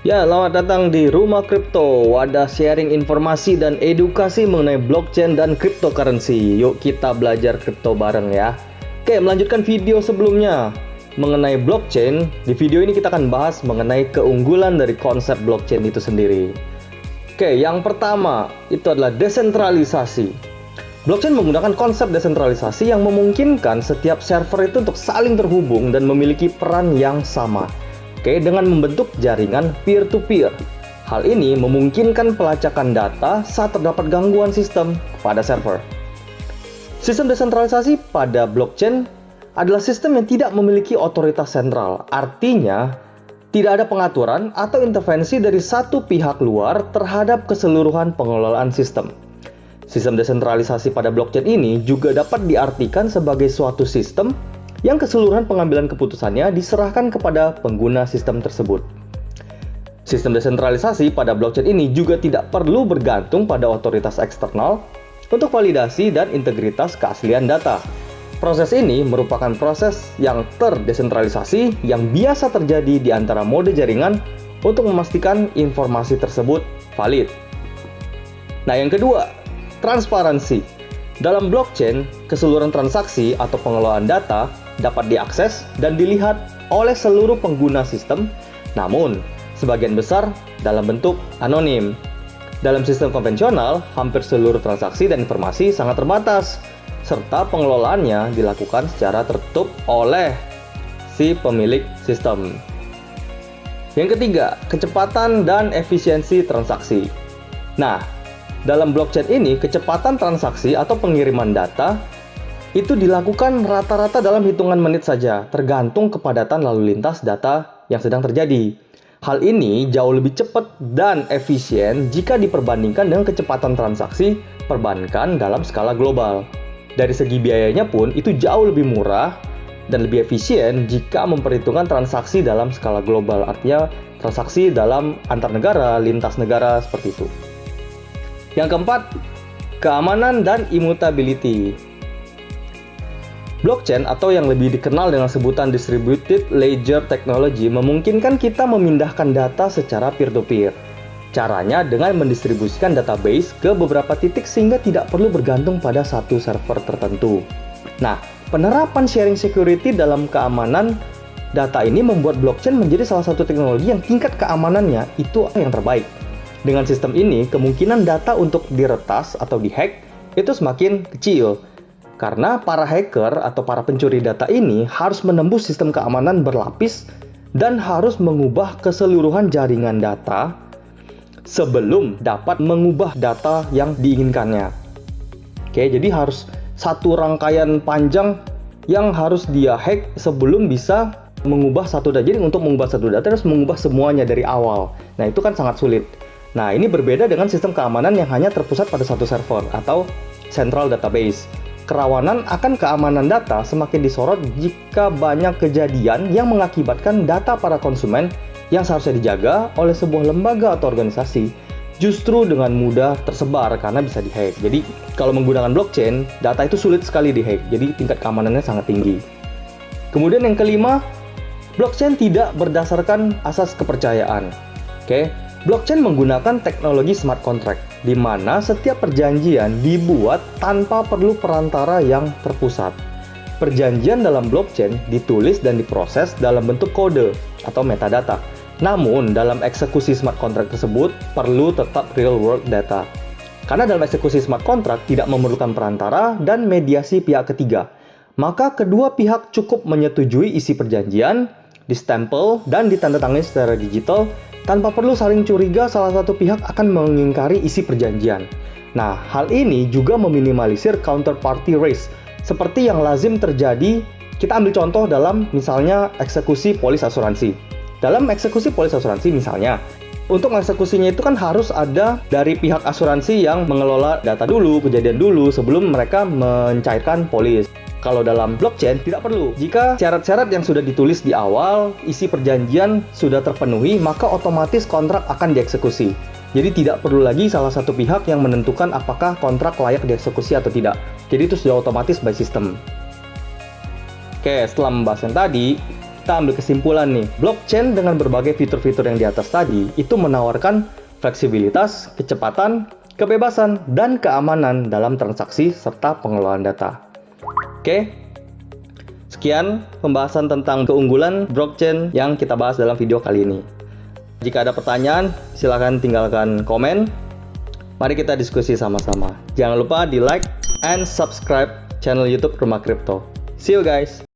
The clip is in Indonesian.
Ya, selamat datang di Rumah Kripto, wadah sharing informasi dan edukasi mengenai blockchain dan cryptocurrency. Yuk kita belajar kripto bareng ya. Oke, melanjutkan video sebelumnya mengenai blockchain. Di video ini kita akan bahas mengenai keunggulan dari konsep blockchain itu sendiri. Oke, yang pertama itu adalah desentralisasi. Blockchain menggunakan konsep desentralisasi yang memungkinkan setiap server itu untuk saling terhubung dan memiliki peran yang sama. Oke, dengan membentuk jaringan peer-to-peer. Hal ini memungkinkan pelacakan data saat terdapat gangguan sistem pada server. Sistem desentralisasi pada blockchain adalah sistem yang tidak memiliki otoritas sentral. Artinya, tidak ada pengaturan atau intervensi dari satu pihak luar terhadap keseluruhan pengelolaan sistem. Sistem desentralisasi pada blockchain ini juga dapat diartikan sebagai suatu sistem yang keseluruhan pengambilan keputusannya diserahkan kepada pengguna sistem tersebut. Sistem desentralisasi pada blockchain ini juga tidak perlu bergantung pada otoritas eksternal untuk validasi dan integritas keaslian data. Proses ini merupakan proses yang terdesentralisasi yang biasa terjadi di antara mode jaringan untuk memastikan informasi tersebut valid. Nah, yang kedua, transparansi. Dalam blockchain, keseluruhan transaksi atau pengelolaan data dapat diakses dan dilihat oleh seluruh pengguna sistem, namun sebagian besar dalam bentuk anonim. Dalam sistem konvensional, hampir seluruh transaksi dan informasi sangat terbatas, serta pengelolaannya dilakukan secara tertutup oleh si pemilik sistem. Yang ketiga, kecepatan dan efisiensi transaksi. Nah, dalam blockchain ini, kecepatan transaksi atau pengiriman data itu dilakukan rata-rata dalam hitungan menit saja, tergantung kepadatan lalu lintas data yang sedang terjadi. Hal ini jauh lebih cepat dan efisien jika diperbandingkan dengan kecepatan transaksi perbankan dalam skala global. Dari segi biayanya pun itu jauh lebih murah dan lebih efisien jika memperhitungkan transaksi dalam skala global, artinya transaksi dalam antar negara, lintas negara, seperti itu. Yang keempat, keamanan dan immutability. Blockchain atau yang lebih dikenal dengan sebutan Distributed Ledger Technology memungkinkan kita memindahkan data secara peer-to-peer. Caranya dengan mendistribusikan database ke beberapa titik sehingga tidak perlu bergantung pada satu server tertentu. Nah, penerapan sharing security dalam keamanan data ini membuat blockchain menjadi salah satu teknologi yang tingkat keamanannya itu yang terbaik. Dengan sistem ini, kemungkinan data untuk diretas atau dihack itu semakin kecil. Karena para hacker atau para pencuri data ini harus menembus sistem keamanan berlapis dan harus mengubah keseluruhan jaringan data sebelum dapat mengubah data yang diinginkannya. Oke, jadi harus satu rangkaian panjang yang harus dia hack sebelum bisa mengubah satu data. Jadi untuk mengubah satu data harus mengubah semuanya dari awal. Nah, itu kan sangat sulit. Nah, ini berbeda dengan sistem keamanan yang hanya terpusat pada satu server atau central database. Kerawanan akan keamanan data semakin disorot jika banyak kejadian yang mengakibatkan data para konsumen yang seharusnya dijaga oleh sebuah lembaga atau organisasi justru dengan mudah tersebar karena bisa dihack. Jadi, kalau menggunakan blockchain, data itu sulit sekali dihack. Jadi, tingkat keamanannya sangat tinggi. Kemudian yang kelima, blockchain tidak berdasarkan asas kepercayaan. Oke. Blockchain menggunakan teknologi smart contract, di mana setiap perjanjian dibuat tanpa perlu perantara yang terpusat. Perjanjian dalam blockchain ditulis dan diproses dalam bentuk kode atau metadata. Namun, dalam eksekusi smart contract tersebut perlu tetap real world data. Karena dalam eksekusi smart contract tidak memerlukan perantara dan mediasi pihak ketiga. Maka kedua pihak cukup menyetujui isi perjanjian, distempel dan ditandatangani secara digital tanpa perlu saling curiga salah satu pihak akan mengingkari isi perjanjian. Nah, hal ini juga meminimalisir counterparty risk, seperti yang lazim terjadi. Kita ambil contoh dalam misalnya eksekusi polis asuransi. Dalam eksekusi polis asuransi misalnya, untuk eksekusinya itu kan harus ada dari pihak asuransi yang mengelola data dulu, kejadian dulu sebelum mereka mencairkan polis. Kalau dalam blockchain tidak perlu. Jika syarat-syarat yang sudah ditulis di awal, isi perjanjian sudah terpenuhi, maka otomatis kontrak akan dieksekusi. Jadi tidak perlu lagi salah satu pihak yang menentukan apakah kontrak layak dieksekusi atau tidak. Jadi itu sudah otomatis by system. Oke, setelah membahas yang tadi, kita ambil kesimpulan nih, blockchain dengan berbagai fitur-fitur yang di atas tadi itu menawarkan fleksibilitas, kecepatan, kebebasan, dan keamanan dalam transaksi serta pengelolaan data. Oke, sekian pembahasan tentang keunggulan blockchain yang kita bahas dalam video kali ini. Jika ada pertanyaan, silakan tinggalkan komen. Mari kita diskusi sama-sama. Jangan lupa di like and subscribe channel YouTube Rumah Kripto. See you guys!